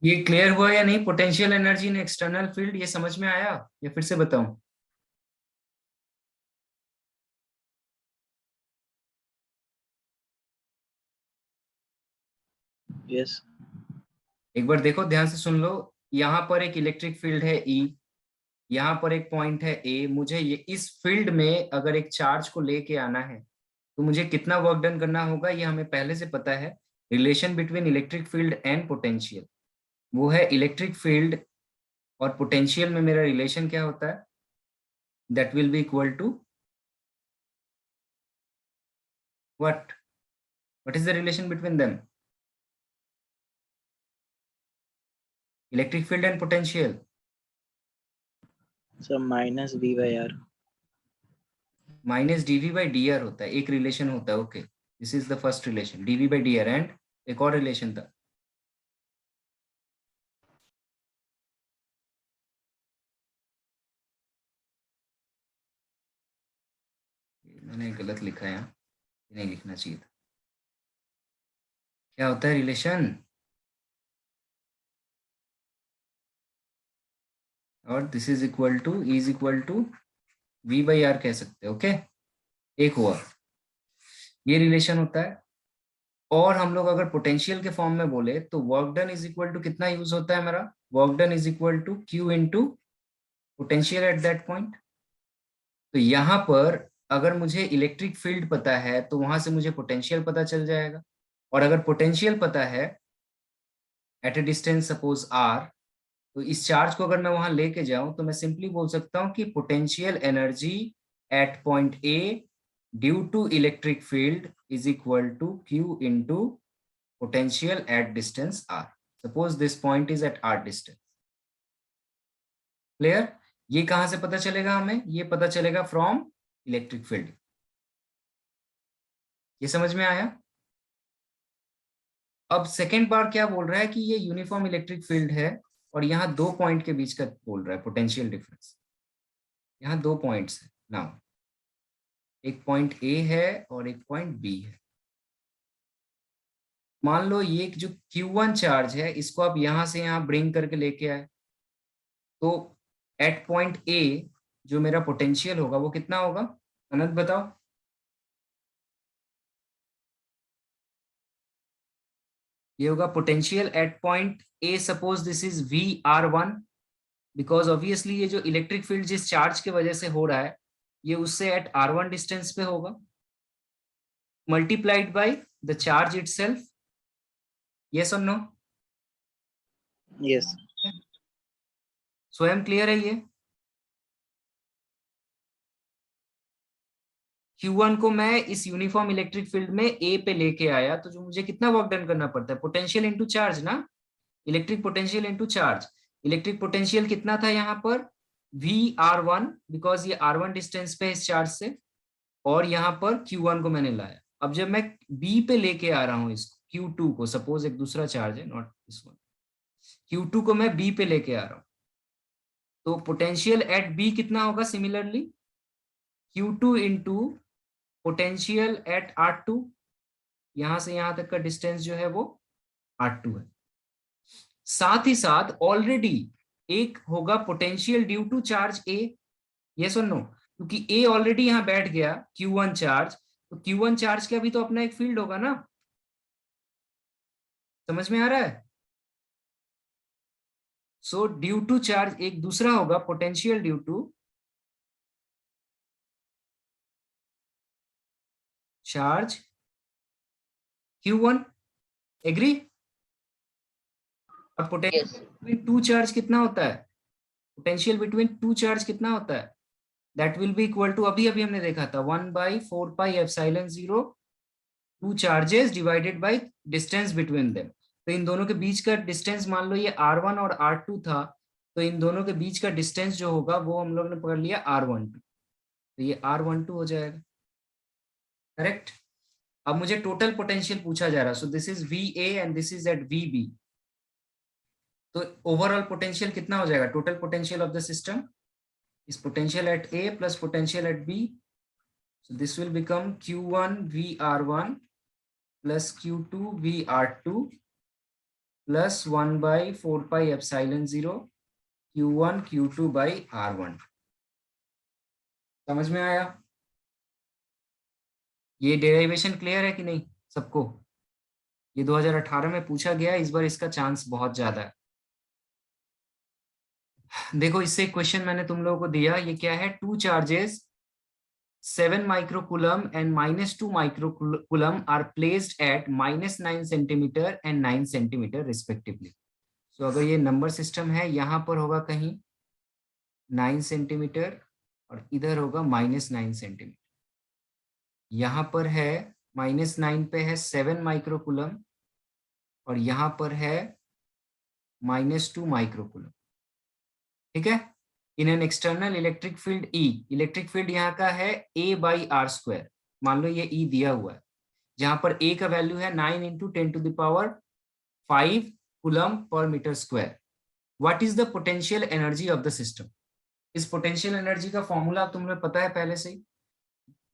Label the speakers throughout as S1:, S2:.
S1: ये क्लियर हुआ या नहीं? Potential energy in external field, ये समझ में आया या फिर से बताऊं?
S2: यस।
S1: एक बार देखो, ध्यान से सुन लो। यहाँ पर एक इलेक्ट्रिक फील्ड है ई, यहाँ पर एक पॉइंट है ए। मुझे ये इस फील्ड में अगर एक चार्ज को लेके आना है तो मुझे कितना वर्क डन करना होगा, ये हमें पहले से पता है। Relation between electric field and potential, वो है इलेक्ट्रिक फील्ड और पोटेंशियल में मेरा रिलेशन क्या होता है? That will be equal to what? What is the relation between them? Electric field and potential.
S2: Sir minus V by r.
S1: Minus dV by d r होता है, एक रिलेशन होता है। Okay, this is the first relation, dV by d r. And एक और relation था, मैंने गलत लिखा है यहाँ, नहीं लिखना चाहिए था। क्या होता है रिलेशन? और this is equal to, is equal to V by r कह सकते हैं। ओके, एक हुआ, ये रिलेशन होता है। और हम लोग अगर पोटेंशियल के फॉर्म में बोले तो work done is equal to कितना यूज होता है मेरा? Work done is equal to q into potential at that point. तो यहाँ पर अगर मुझे इलेक्ट्रिक फील्ड पता है तो वहां से मुझे पोटेंशियल पता चल जाएगा। और अगर पोटेंशियल पता है at a distance suppose r, तो इस चार्ज को अगर मैं वहां लेके जाऊं तो मैं सिंपली बोल सकता हूं कि potential energy at point A due to electric field is equal to q into potential at distance r. Suppose this point is at r distance. Clear? ये कहां से पता चलेगा हमें? ये पता चलेगा फ्रॉम इलेक्ट्रिक फील्ड। ये समझ में आया? अब सेकेंड बार क्या बोल रहा है कि ये यूनिफॉर्म इलेक्ट्रिक फील्ड है और यहाँ दो पॉइंट के बीच का बोल रहा है पोटेंशियल डिफरेंस। यहाँ दो पॉइंट्स है नाउ, एक पॉइंट ए है और एक पॉइंट बी है। मान लो ये जो Q1 चार्ज है इसको आप यहां से यहां ब्रिंग करके लेके आए, तो एट पॉइंट ए जो मेरा पोटेंशियल होगा वो कितना होगा? अनंत बताओ। ये होगा potential at point A, suppose this is VR1, because obviously ये जो इलेक्ट्रिक फील्ड जिस चार्ज की वजह से हो रहा है ये उससे एट R1 डिस्टेंस पे होगा, multiplied by the charge itself. Yes और नो?
S2: यस।
S1: स्वयं क्लियर है ये? Q1 को मैं इस यूनिफॉर्म इलेक्ट्रिक फील्ड में ए पे लेके आया तो जो मुझे कितना वर्क डन करना पड़ता है? पोटेंशियल इनटू चार्ज ना, electric potential into charge. Electric potential कितना था यहाँ पर? VR1, बिकॉज ये R1 डिस्टेंस पे इस चार्ज से। और यहाँ पर Q1 को मैंने लाया। अब जब मैं बी पे लेके आ रहा हूँ इसको, Q2 को, सपोज एक दूसरा चार्ज है, नॉट दिस वन, Q2 को मैं बी पे लेके आ रहा हूँ, तो पोटेंशियल एट बी कितना होगा? Similarly Q2 into potential eight R2, यहां से यहां तक का डिस्टेंस जो है वो R2 है। साथ ही साथ ऑलरेडी एक होगा potential due to charge A. Yes और नो? क्योंकि ए ऑलरेडी यहां बैठ गया Q1 चार्ज, तो Q1 चार्ज का भी तो अपना एक फील्ड होगा ना। समझ में आ रहा है? सो ड्यू टू चार्ज एक दूसरा होगा potential due to charge Q1। Agree? और potential
S3: Yes.
S1: Between two charge कितना होता है? पोटेंशियल बिटवीन टू चार्ज कितना होता है? That will be equal to, अभी अभी हमने देखा था, 1/4πε0 two charges divided by distance between them. तो इन दोनों के बीच का डिस्टेंस, मान लो ये R1 और R2 था, तो इन दोनों के बीच का डिस्टेंस जो होगा वो हम लोग ने पकड़ लिया R12, तो ये R12 हो जाएगा। करेक्ट? अब मुझे टोटल पोटेंशियल पूछा जा रहा है, so this is VA and this is at VB। तो ओवरऑल पोटेंशियल कितना हो जाएगा? Total potential of the system is potential at A plus potential at B. So this will become Q1 VR1 plus Q2 VR2 plus 1/4πε0 Q1 Q2 by R1। समझ में आया? ये derivation clear है कि नहीं सबको? ये 2018 में पूछा गया, इस बार इसका चांस बहुत ज्यादा है। देखो इससे क्वेश्चन मैंने तुम लोगों को दिया, ये क्या है, two charges 7 microcoulomb and -2 microcoulomb are placed at -9 centimeter and 9 centimeter respectively। So अगर ये नंबर सिस्टम है, यहाँ पर होगा कहीं 9 सेंटीमीटर और इधर होगा -9 सेंटीमीटर। यहाँ पर है -9 पे है 7 माइक्रोकुलम और यहाँ पर है -2 माइक्रोकुलम। ठीक है। In an external electric field E, electric field यहाँ का है A/r²। मान लो ये E दिया हुआ है, जहां पर A का वैल्यू है 9 × 10⁵ कूलम पर metre square. What is the potential energy of the system? इस पोटेंशियल एनर्जी का फॉर्मूला तुम्हें पता है पहले से ही।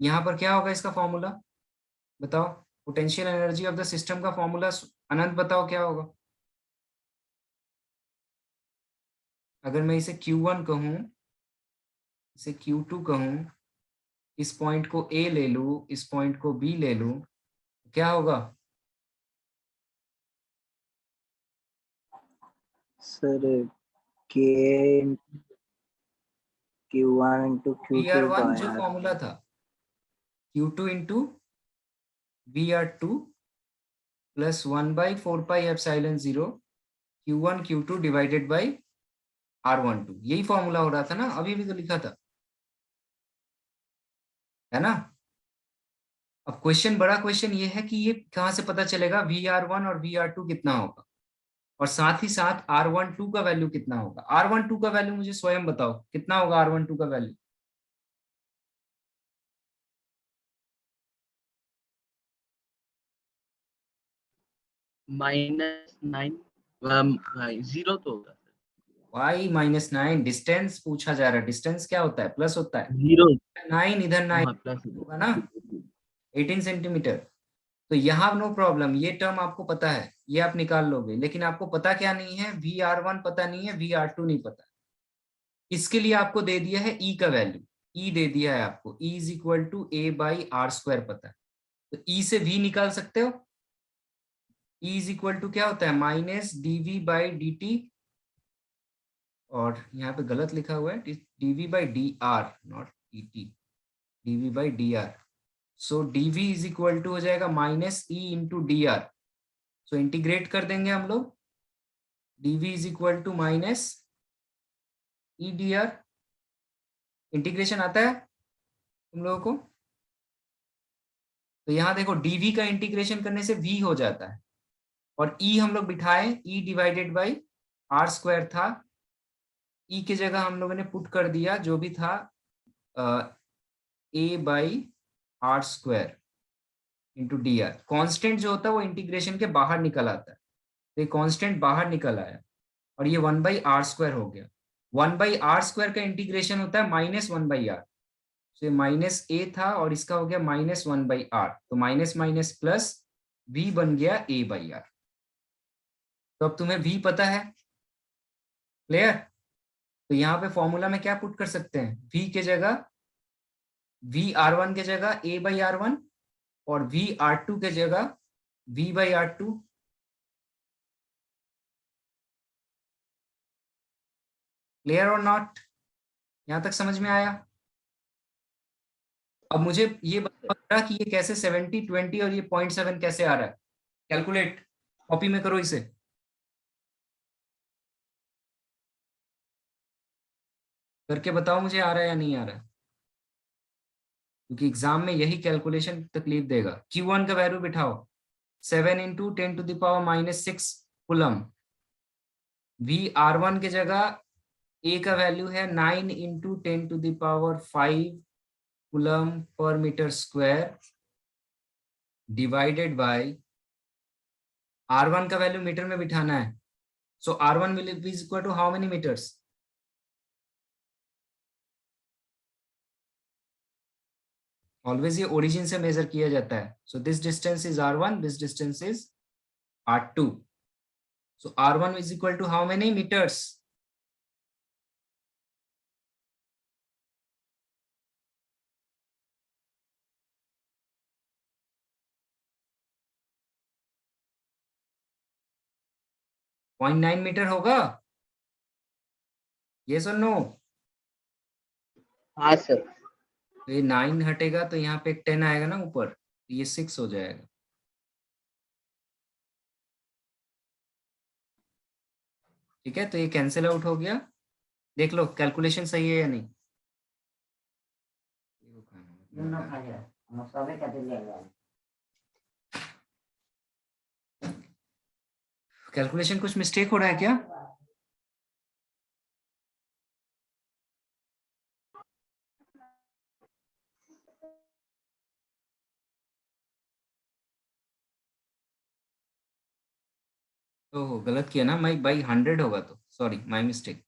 S1: यहाँ पर क्या होगा इसका फॉर्मूला, बताओ। Potential energy of the system का फॉर्मूला अनंत बताओ क्या होगा? अगर मैं इसे Q1 कहूं, इसे Q2 कहूं, इस पॉइंट को A ले लूं, इस पॉइंट को B ले लूं, क्या होगा?
S2: सर के Q1 into Q2 का
S1: VR1 जो
S2: यार।
S1: फॉर्मूला था, Q2 into VR2 plus 1/4πε0 Q1 Q2 divided by R12, यही फॉर्मूला हो रहा था ना, अभी भी तो लिखा था, है ना। अब क्वेश्चन, बड़ा क्वेश्चन ये है कि ये कहाँ से पता चलेगा VR1 और VR2 कितना होगा, और साथ ही साथ R12 का वैल्यू कितना होगा। R12 का वैल्यू मुझे स्वयं बताओ, कितना होगा R12 का वैल्यू?
S3: -9 जीरो तो होगा
S1: y-9, डिस्टेंस पूछा जा रहा है, डिस्टेंस क्या होता है, प्लस होता है।
S3: जीरो।
S1: 9 इधर 9
S3: हाँ प्लस
S1: होगा ना, 18 सेंटीमीटर। तो यहाँ नो प्रॉब्लम, ये टर्म आपको पता है, ये आप निकाल लोगे, लेकिन आपको पता क्या नहीं है, VR1 पता नहीं है, VR2 नहीं पता। इसके लिए आपको दे दिया है E का वैल्यू, E दे दिया है आपको, E is equal to A/r² पता है, तो E से V निकाल सकते हो। E इज इक्वल टू क्या होता है, -dV/dt, और यहाँ पे गलत लिखा हुआ है, dV/dr not dt, dV/dr। So dV is equal to हो जाएगा -E × dr। सो इंटीग्रेट कर देंगे हम लोग, dV is equal to -E/dr। Integration आता है तुम लोगों को? तो यहाँ देखो dV का इंटीग्रेशन करने से V हो जाता है, और E हम लोग बिठाए, E डिवाइडेड बाई r² था, E की जगह हम लोगों ने पुट कर दिया जो भी था A/r² इंटू dr। कॉन्स्टेंट जो होता है वो इंटीग्रेशन के बाहर निकल आता है, तो ये कॉन्स्टेंट बाहर निकल आया और ये 1/r² हो गया। 1/r² का इंटीग्रेशन होता है -1/r, तो ये -a था और इसका हो गया -1/r, तो माइनस माइनस प्लस v बन गया a/r। तो अब तुम्हें v पता है, क्लियर? तो यहाँ पे फॉर्मूला में क्या पुट कर सकते हैं, v के जगह, VR1 के जगह A/r1 और VR2 के जगह V/r2। क्लियर और नॉट? यहां तक समझ में आया? अब मुझे ये बता कि ये कैसे 70/20 और ये 0.7 कैसे आ रहा है, कैलकुलेट, कॉपी में करो इसे। करके बताओ मुझे आ रहा है या नहीं आ रहा है, क्योंकि एग्जाम में यही कैलकुलेशन तकलीफ देगा। Q1 का वैल्यू बिठाओ, 7 × 10⁻⁻6 कूलम। VR1 की जगह A का वैल्यू है 9 × 10⁵ कूलम पर metre square divided by R1 का वैल्यू मीटर में बिठाना है, so R1 will be equal to how many metres? Always ये ओरिजिन से मेजर किया जाता है, so this distance is R1, this distance is R2। So R1 is equal to how many meters? Point 9 metre होगा? ये sir no?
S2: हाँ sir.
S1: तो ये 9 हटेगा तो यहाँ पे एक 10 आएगा ना ऊपर, तो ये 6 हो जाएगा। ठीक है, तो ये कैंसिल आउट हो गया। देख लो कैलकुलेशन सही है या नहीं। कैलकुलेशन कुछ मिस्टेक हो रहा है क्या? तो गलत किया ना, मैं बाई 100 होगा, तो सॉरी माई मिस्टेक।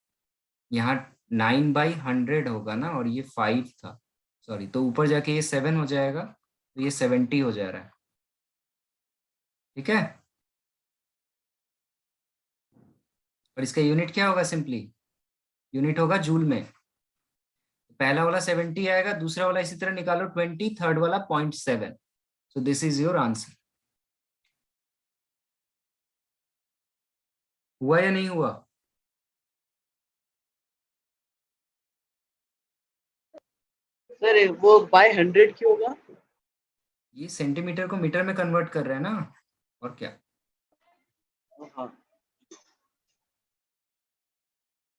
S1: यहाँ 9/100 होगा ना, और ये 5 था, सॉरी। तो ऊपर जाके ये 7 हो जाएगा, तो ये 70 हो जा रहा है। ठीक है, और इसका यूनिट क्या होगा? सिंपली यूनिट होगा जूल में। पहला वाला 70 आएगा, दूसरा वाला इसी तरह निकालो 20, थर्ड वाला 0.7। सो दिस इज योर आंसर। हुआ या नहीं हुआ?
S2: सर वो बाय 100 क्यों होगा?
S1: ये सेंटीमीटर को मीटर में कन्वर्ट कर रहे हैं ना, और क्या।
S2: हाँ।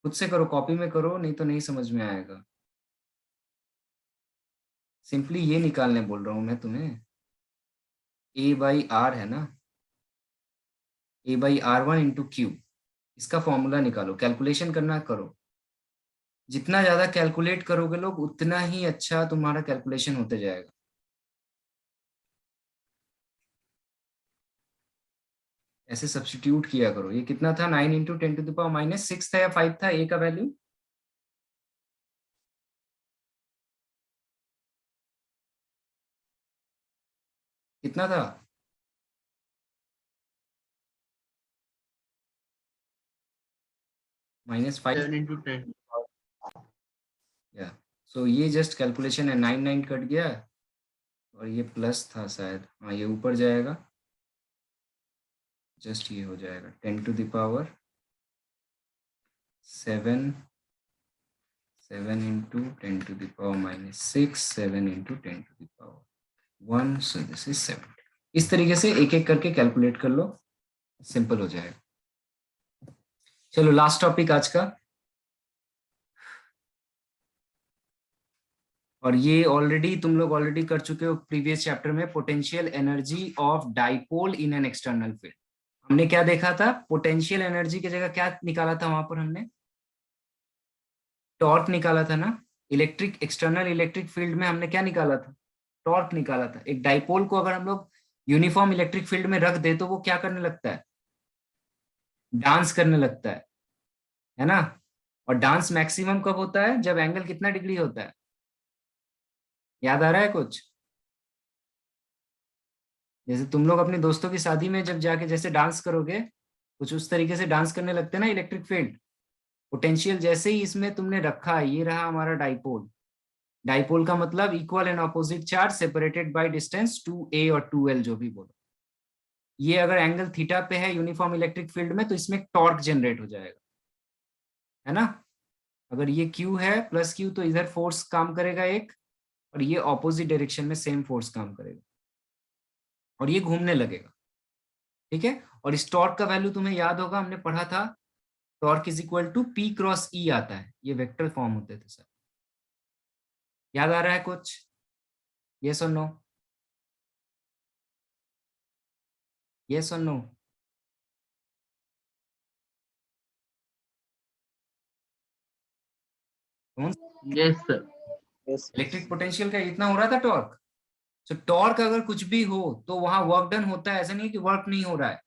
S1: खुद से करो, कॉपी में करो, नहीं तो नहीं समझ में आएगा। सिंपली ये निकालने बोल रहा हूं मैं तुम्हें। A/R है ना, A/R1 इंटू क्यू, इसका फॉर्मूला निकालो। कैलकुलेशन करना करो, जितना ज्यादा कैलकुलेट करोगे लोग उतना ही अच्छा तुम्हारा कैलकुलेशन होते जाएगा। ऐसे सब्स्टिट्यूट किया करो। ये कितना था? 9 इंटू 10⁻⁻6 था या 5 था ए का वैल्यू? कितना था? -5।
S2: 7 into 10।
S1: या सो ये जस्ट कैलकुलेशन है। 9 कट गया, और ये प्लस था शायद, हाँ ये ऊपर जाएगा, जस्ट ये हो जाएगा 10⁻7। 7 into 10⁻⁻6, 7 into 10⁻1, so this is 7। इस तरीके से एक एक करके कैलकुलेट कर लो, सिंपल हो जाएगा। चलो लास्ट टॉपिक आज का, और ये ऑलरेडी तुम लोग ऑलरेडी कर चुके हो प्रीवियस चैप्टर में। Potential energy of dipole in an external field. हमने क्या देखा था? पोटेंशियल एनर्जी की जगह क्या निकाला था वहां पर? हमने टॉर्क निकाला था ना। इलेक्ट्रिक एक्सटर्नल इलेक्ट्रिक फील्ड में हमने क्या निकाला था? टॉर्क निकाला था। एक डाइपोल को अगर हम लोग यूनिफॉर्म इलेक्ट्रिक फील्ड में रख दे तो वो क्या करने लगता है? डांस करने लगता है ना। और डांस मैक्सिमम कब होता है? जब एंगल कितना डिग्री होता है? याद आ रहा है कुछ? जैसे तुम लोग अपने दोस्तों की शादी में जब जाके जैसे डांस करोगे, कुछ उस तरीके से डांस करने लगते हैं ना इलेक्ट्रिक फील्ड। पोटेंशियल जैसे ही इसमें तुमने रखा है, ये रहा हमारा डाइपोल। डाइपोल का मतलब equal and opposite charge separated by distance 2a और 2l, जो भी बोलो। ये अगर एंगल थीटा पे है यूनिफॉर्म इलेक्ट्रिक फील्ड में, तो इसमें टॉर्क जनरेट हो जाएगा, है ना। अगर ये Q है प्लस Q, तो इधर फोर्स काम करेगा एक, और ये ऑपोजिट डायरेक्शन में सेम फोर्स काम करेगा, और ये घूमने लगेगा। ठीक है, और इस टॉर्क का वैल्यू तुम्हें याद होगा, हमने पढ़ा था, torque is equal to P cross E आता है। ये वेक्टर फॉर्म होते थे सर। याद आ रहा है कुछ? यस और नो? यस और no?
S2: Yes sir.
S1: Electric potential का इतना हो रहा था टॉर्क। तो टॉर्क अगर कुछ भी हो तो वहां वर्क डन होता है, ऐसा नहीं है कि वर्क नहीं हो रहा है।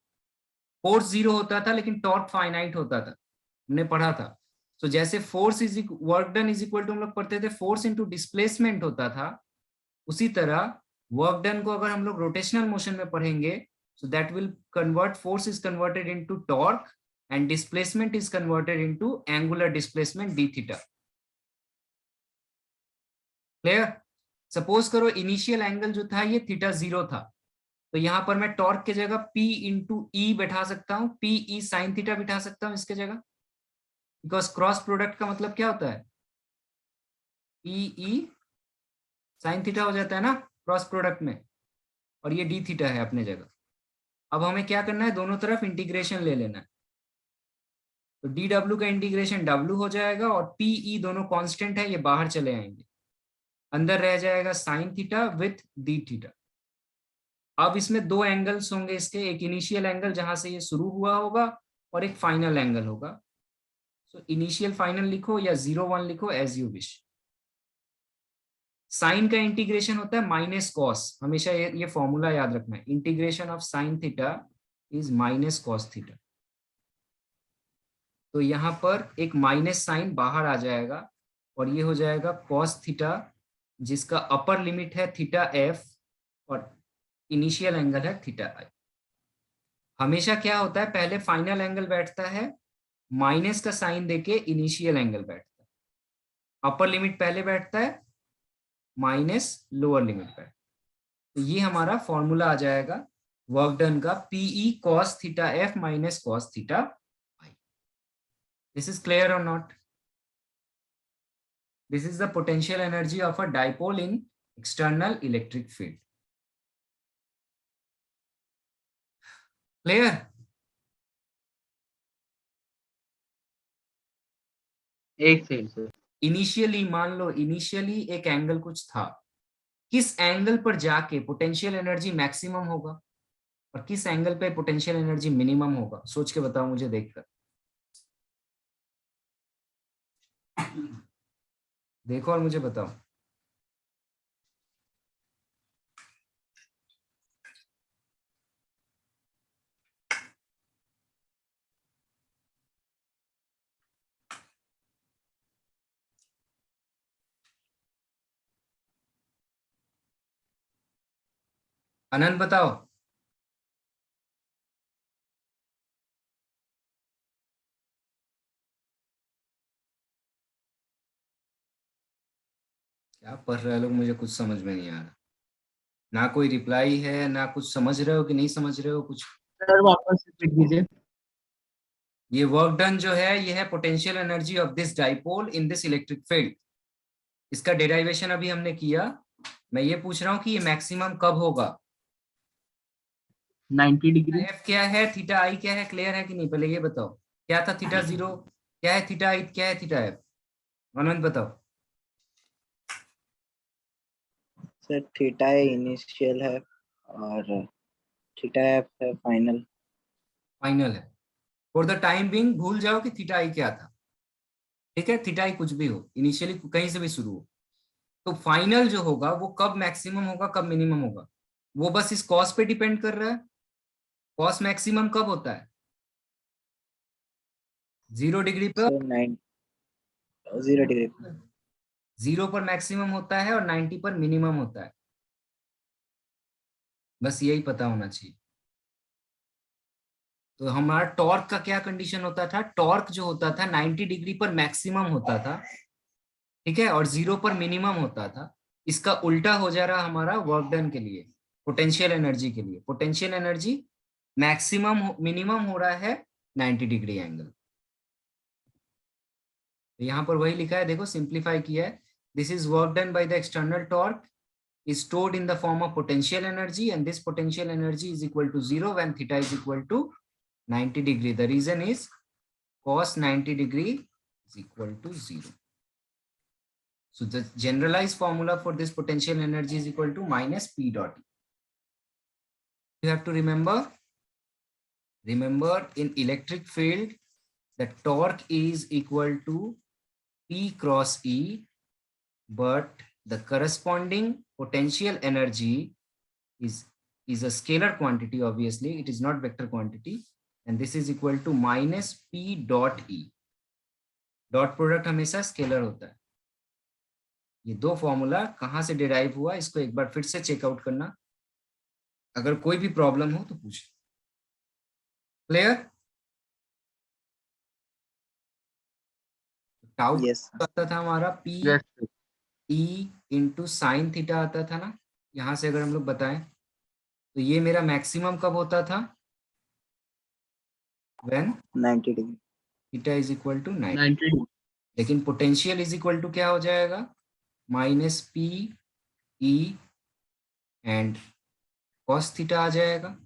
S1: फोर्स 0 होता था लेकिन टॉर्क फाइनाइट होता था, हमने पढ़ा था। तो जैसे force is work done is equal to, हम लोग पढ़ते थे, फोर्स इंटू डिस्प्लेसमेंट होता था। उसी तरह वर्क डन को अगर हम लोग रोटेशनल मोशन में पढ़ेंगे So that will convert, force is converted into torque and displacement is converted into angular displacement d theta. Clear? Suppose करो इनिशियल एंगल जो था ये थीटा 0 था, तो यहां पर मैं टॉर्क की जगह P इंटू ई बैठा सकता हूं, पी ई साइन थीटा बिठा सकता हूं इसके जगह, बिकॉज क्रॉस प्रोडक्ट का मतलब क्या होता है, पी ई साइन थीटा हो जाता है ना क्रॉस प्रोडक्ट में, और ये डी थीटा है अपने जगह। अब हमें क्या करना है, दोनों तरफ इंटीग्रेशन ले लेना है, तो डी डब्ल्यू का इंटीग्रेशन डब्ल्यू हो जाएगा और पी ई दोनों कांस्टेंट है, ये बाहर चले आएंगे, अंदर रह जाएगा sine theta with D theta. अब इसमें दो एंगल्स होंगे इसके, एक इनिशियल एंगल जहां से ये शुरू हुआ होगा और एक फाइनल एंगल होगा। सो इनिशियल फाइनल लिखो या 0 1 लिखो एज यू विश। साइन का इंटीग्रेशन होता है माइनस कॉस, हमेशा ये फॉर्मूला याद रखना है, integration of sine theta is minus cos theta. तो यहां पर एक माइनस साइन बाहर आ जाएगा और ये हो जाएगा कॉस थीटा, जिसका अपर लिमिट है थीटा एफ और इनिशियल एंगल है थीटा आई। हमेशा क्या होता है, पहले फाइनल एंगल बैठता है, माइनस का साइन देके इनिशियल एंगल बैठता है, अपर लिमिट पहले बैठता है, माइनस लोअर लिमिट बैठता है। तो ये हमारा फॉर्मूला आ जाएगा वर्क डन का, PE cos theta F minus cos theta I. This is clear और not? This is the potential energy of a dipole in external electric field. Clear?
S2: एक सेकंड सर।
S1: इनिशियली मान लो, initially एक angle कुछ था, किस angle पर जाके पोटेंशियल एनर्जी मैक्सिमम होगा और किस एंगल पे पोटेंशियल एनर्जी मिनिमम होगा, सोच के बताओ मुझे देखकर। देखो और मुझे बताओ। अनंत बताओ। क्या पढ़ रहे हो लोग, मुझे कुछ समझ में नहीं आ रहा, ना कोई रिप्लाई है, ना कुछ समझ रहे हो कि नहीं समझ रहे हो कुछ।
S2: सर वापस रिपीट कीजिए।
S1: ये वर्क डन जो है ये है potential energy of this dipole in this electric field. इसका डेराइवेशन अभी हमने किया, मैं ये पूछ रहा हूँ कि ये मैक्सिमम कब होगा।
S2: 90 डिग्री।
S1: एफ क्या है, थीटा आई क्या है, क्लियर है कि नहीं, पहले ये बताओ। क्या था थीटा 0, क्या है थीटा आई, क्या है थीटा एफ, आनंद बताओ।
S3: सर थीटा ए इनिशियल है और थीटा एफ है फाइनल।
S1: फाइनल है। फॉर द टाइम बिंग भूल जाओ कि थीटा आई क्या था, ठीक है, थीटा आई कुछ भी हो, इनिशियली कहीं से भी शुरू हो। तो फाइनल जो होगा वो कब मैक्सिमम होगा कब मिनिमम होगा, वो बस इस कॉस पे डिपेंड कर रहा है। कॉस मैक्सिमम कब होता है, 0 डिग्री पर,
S3: सर 0 डिग्री पे।
S1: 0 पर मैक्सिमम होता है और 90 पर मिनिमम होता है, बस यही पता होना चाहिए। तो हमारा टॉर्क का क्या कंडीशन होता था, टॉर्क जो होता था 90 डिग्री पर मैक्सिमम होता था, ठीक है, और 0 पर मिनिमम होता था। इसका उल्टा हो जा रहा हमारा वर्क डन के लिए, पोटेंशियल एनर्जी के लिए, पोटेंशियल एनर्जी मैक्सिमम मिनिमम हो रहा है 90 डिग्री एंगल। तो यहाँ पर वही लिखा है, देखो सिंप्लीफाई किया है, this is work done by the external torque is stored in the form of potential energy and this potential energy is equal to 0 when theta is equal to 90 degree. The reason is cos 90 degree is equal to 0. So the generalized formula for this potential energy is equal to minus P dot E. You have to remember in electric field, the torque is equal to P cross E, but the corresponding potential energy is a scalar quantity, obviously it is not vector quantity, and this is equal to minus P dot E. Dot product हमेशा scalar होता है। ये दो formula कहां से derive हुआ, इसको एक बार फिर से चेकआउट करना। अगर कोई भी प्रॉब्लम हो तो पूछ। क्लियर? टाउ
S3: यस
S1: आता था हमारा P
S2: yes sir.
S1: E into sine theta आता था ना, यहां से अगर हम लोग बताएं तो ये मेरा मैक्सिमम कब होता था, व्हेन
S3: 90 डिग्री।
S1: Theta is equal to 9।
S2: 90।
S1: लेकिन पोटेंशियल इज इक्वल टू क्या हो जाएगा, minus P E and cos theta आ जाएगा।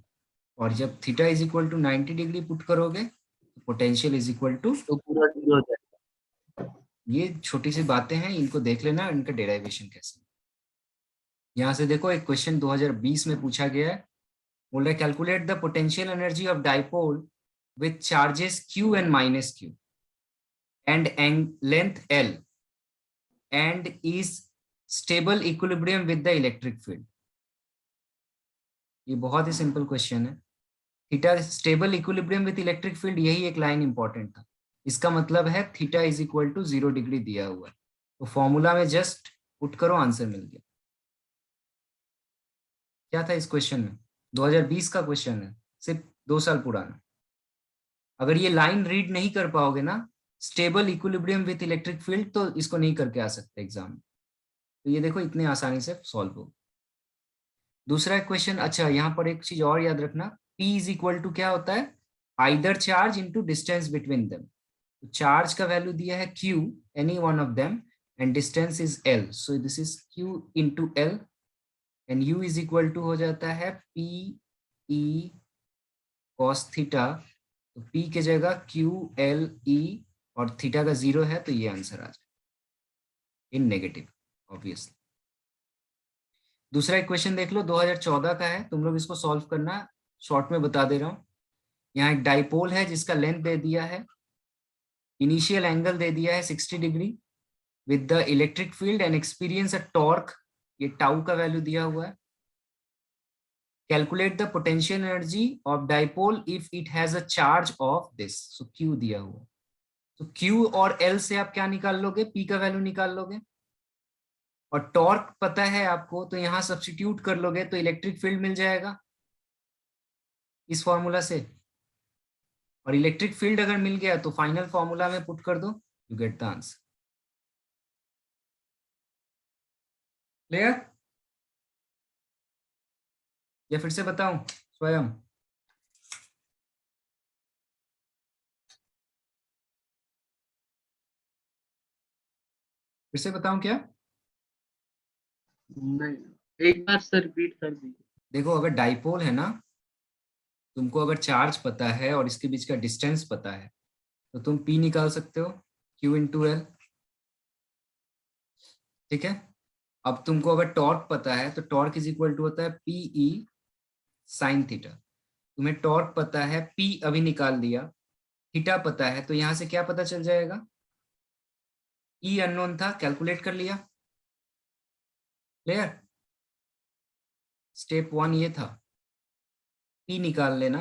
S1: और जब theta is equal to 90 degree put करोगे तो पोटेंशियल इज इक्वल टू,
S2: तो पूरा 0 हो जाएगा।
S1: ये छोटी सी बातें हैं, इनको देख लेना इनका डेरिवेशन कैसे। यहाँ से देखो एक क्वेश्चन 2020 में पूछा गया है, बोल रहा है calculate the potential energy of dipole with charges q and minus q and length l and is stable equilibrium with the electric field. ये बहुत ही सिंपल क्वेश्चन है। Theta stable equilibrium with electric field, यही एक line important था। इसका मतलब है theta is equal to 0 degree दिया हुआ है, तो फॉर्मूला में जस्ट पुट करो, आंसर मिल गया। क्या था इस क्वेश्चन में, 2020 का क्वेश्चन है, सिर्फ 2 साल पुराना। अगर ये लाइन रीड नहीं कर पाओगे ना, stable equilibrium with electric field, तो इसको नहीं करके आ सकते एग्जाम में। तो ये देखो इतने आसानी से सॉल्व हो। दूसरा क्वेश्चन, अच्छा यहाँ पर एक चीज और याद रखना, P इज इक्वल टू क्या होता है, either charge into distance between them. तो चार्ज का वैल्यू दिया है Q, any one of them, and distance is L, so this is Q into L, and U is equal to हो जाता है P E cos थीटा। तो P के जगह Q L E और थीटा का 0 है, तो ये आंसर आ जाए इन नेगेटिव ऑब्वियसली। दूसरा एक क्वेश्चन देख लो, 2014 का है, तुम लोग इसको सॉल्व करना, शॉर्ट में बता दे रहा हूँ। यहाँ एक डाइपोल है जिसका लेंथ दे दिया है, इनिशियल एंगल दे दिया है 60 degree with the electric field and experience a torque, ये टाउ का वैल्यू दिया हुआ है। Calculate the potential energy of dipole if it has a charge of this, so Q दिया हुआ। तो क्यू और एल से आप क्या निकाल लोगे, पी का वैल्यू निकाल लोगे, और टॉर्क पता है आपको, तो यहां सब्स्टिट्यूट कर लोगे तो इलेक्ट्रिक फील्ड मिल जाएगा इस फॉर्मूला से। और इलेक्ट्रिक फील्ड अगर मिल गया तो फाइनल फॉर्मूला में पुट कर दो, you get the answer. Clear? या फिर से बताऊं स्वयं? फिर से बताऊं क्या?
S2: नहीं, एक बार सर रिपीट कर दीजिए।
S1: देखो अगर डाइपोल है ना, तुमको अगर चार्ज पता है और इसके बीच का डिस्टेंस पता है, तो तुम P निकाल सकते हो, Q इंटू एल। ठीक है, अब तुमको अगर टॉर्क पता है तो टॉर्क इज इक्वल टू होता है PE साइन थीटा। तुम्हें टॉर्क पता है, P अभी निकाल दिया, थीटा पता है, तो यहां से क्या पता चल जाएगा, E अननोन था, कैलकुलेट कर लिया। क्लियर? स्टेप 1 ये था, P निकाल लेना।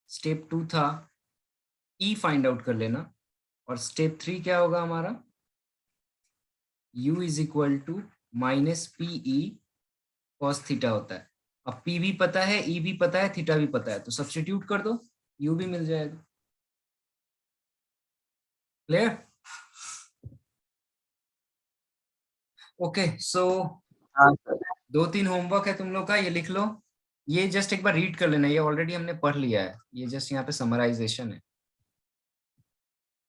S1: स्टेप 2 था E फाइंड आउट कर लेना। और स्टेप 3 क्या होगा हमारा, U is equal to minus PE cos theta होता है। अब P भी पता है, E भी पता है, थीटा भी पता है, तो सब्स्टिट्यूट कर दो, U भी मिल जाएगा। क्लियर? ओके, सो
S2: हाँ सर।
S1: 2-3 होमवर्क है तुम लोग का, ये लिख लो। ये जस्ट एक बार रीड कर लेना, ये ऑलरेडी हमने पढ़ लिया है, ये जस्ट यहाँ पे समराइजेशन है।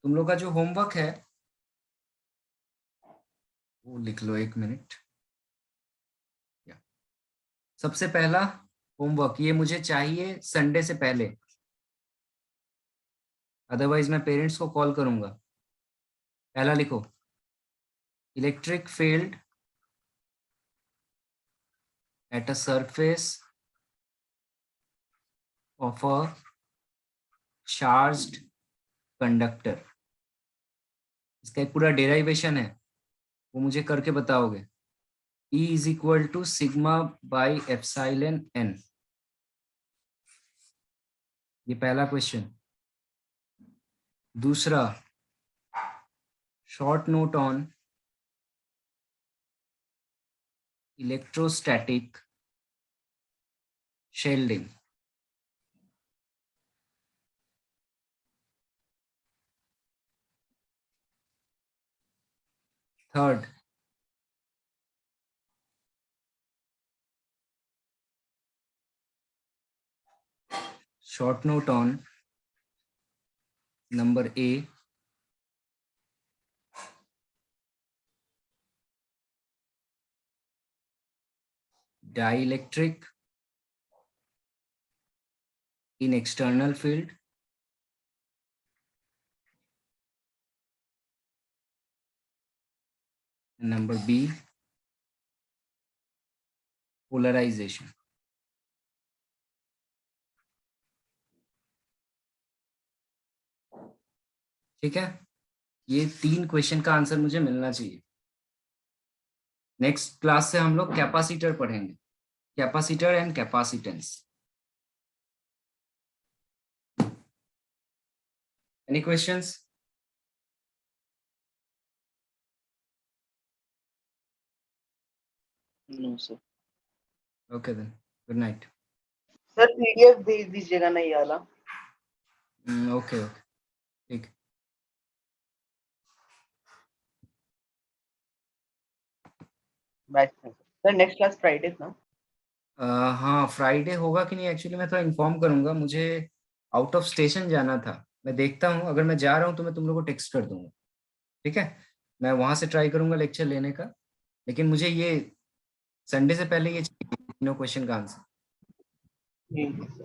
S1: तुम लोग का जो होमवर्क है वो लिख लो, 1 मिनट। सबसे पहला होमवर्क, ये मुझे चाहिए संडे से पहले, अदरवाइज मैं पेरेंट्स को कॉल करूंगा। पहला लिखो, electric field at a surface of a charged conductor. इसका एक पूरा डेराइवेशन है, वो मुझे करके बताओगे। E is equal to sigma by epsilon n। ये पहला क्वेश्चन। दूसरा, short note on electrostatic shielding. Third, short note on number A, dielectric in external field, and number B, polarization। ठीक है, ये 3 क्वेश्चन का आंसर मुझे मिलना चाहिए। नेक्स्ट क्लास से हम लोग कैपेसिटर पढ़ेंगे, capacitor and capacitance. Any questions?
S3: No sir.
S1: Okay then, good night.
S2: Sir PDF भेज दीजिएगा नहीं वाला।
S1: ओके ओके, ठीक।
S2: Bye sir, next class Friday ना?
S1: हाँ, फ्राइडे होगा कि नहीं एक्चुअली मैं थोड़ा इन्फॉर्म करूंगा, मुझे आउट ऑफ स्टेशन जाना था। मैं देखता हूँ, अगर मैं जा रहा हूँ तो मैं तुम लोग को टेक्स्ट कर दूंगा, ठीक है? मैं वहां से ट्राई करूंगा लेक्चर लेने का, लेकिन मुझे ये संडे से पहले ये चाहिए तीनों क्वेश्चन का आंसर।
S2: ठीक है सर।